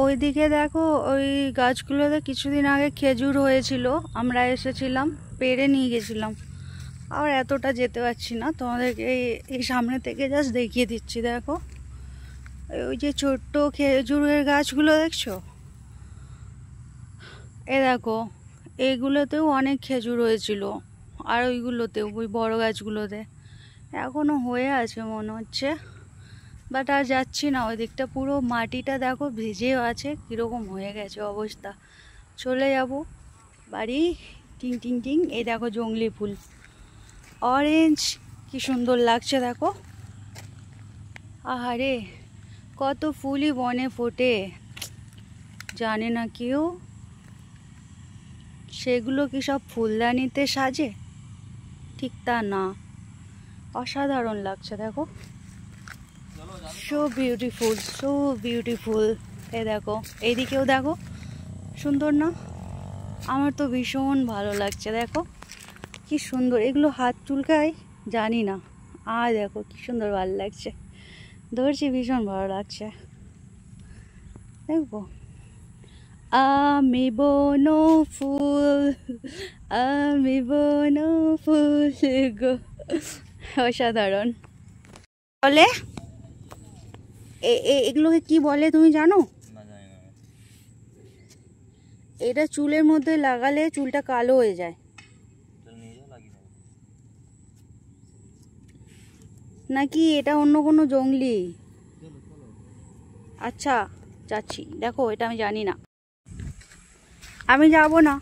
ওইদিকে দেখো, ওই গাছগুলোতে কিছুদিন আগে খেজুর হয়েছিল, আমরা এসেছিলাম, পেড়ে নিয়ে গেছিলাম। আর এতটা যেতে পারছি না, তোমাদেরকে এই সামনে থেকে জাস্ট দেখিয়ে দিচ্ছি। দেখো ওই যে ছোট্ট খেজুরের গাছগুলো দেখছো, এ দেখো এইগুলোতেও অনেক খেজুর হয়েছিল, আর ওইগুলোতেও, ওই বড় গাছগুলোতে এখনো হয়ে আছে মনে হচ্ছে। বাট আর যাচ্ছি না ওই দিকটা, পুরো মাটিটা দেখো ভিজেও আছে, কীরকম হয়ে গেছে অবস্থা। চলে যাব বাড়ি। টিং টিং টিং, এই দেখো জংলি ফুল, অরেঞ্জ, কি সুন্দর লাগছে দেখো। আহারে, কত ফুলই বনে ফোটে, জানে না কেউ। সেগুলো কি সব ফুলদানিতে সাজে? ঠিক তা না, অসাধারণ লাগছে দেখো, সো বিউটিফুল, সো বিউটিফুল। এই দেখো এইদিকেও দেখো, সুন্দর না? আমার তো ভীষণ ভালো লাগছে, দেখো কি সুন্দর। এগুলো হাত চুলকায় জানি না, আর দেখো কি সুন্দর ভালো লাগছে, ধরছি, ভীষণ ভালো লাগছে। দেখবো আমি বনফুল, আমি বনফুল গো, অসাধারণ। বলে এগুলোকে কি বলে তুমি জানো? এটা চুলের মধ্যে লাগালে চুলটা কালো হয়ে যায়। নাকি এটা অন্য কোনো জংলি? আচ্ছা যাচ্ছি, দেখো এটা আমি জানি না, আমি যাব না।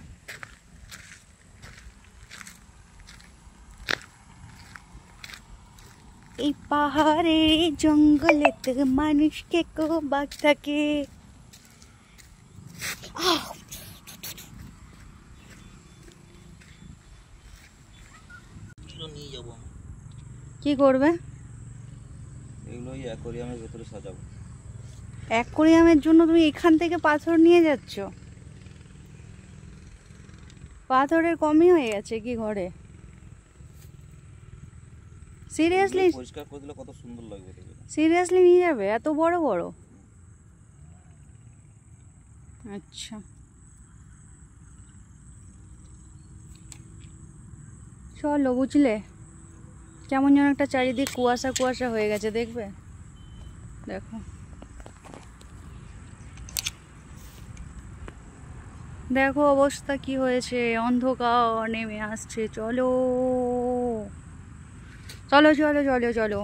এই পাহাড়ের জঙ্গলেতে মানুষকে কো বাঘ থাকে। নিয়ে যাব। কি করবে? এগুলোই অ্যাকোয়ারিয়ামের ভেতরে সাজাবো। অ্যাকোয়ারিয়ামের জন্য তুমি এখান থেকে পাথর নিয়ে যাচ্ছ? পাথরের কমই হয়ে গেছে কি ঘরে? সিরিয়াসলি? পরিষ্কার করে দিলে কত সুন্দর লাগবে দেখবে। সিরিয়াসলি নিয়ে যাবে এত বড় বড়? আচ্ছা চলো, বুঝলে কেমন যেন একটা চারিদিক কুয়াশা কুয়াশা হয়ে গেছে, দেখবে? দেখো দেখো অবস্থা কি হয়েছে, অন্ধকার নেমে আসছে। চলো চলো চলো চলো চলো।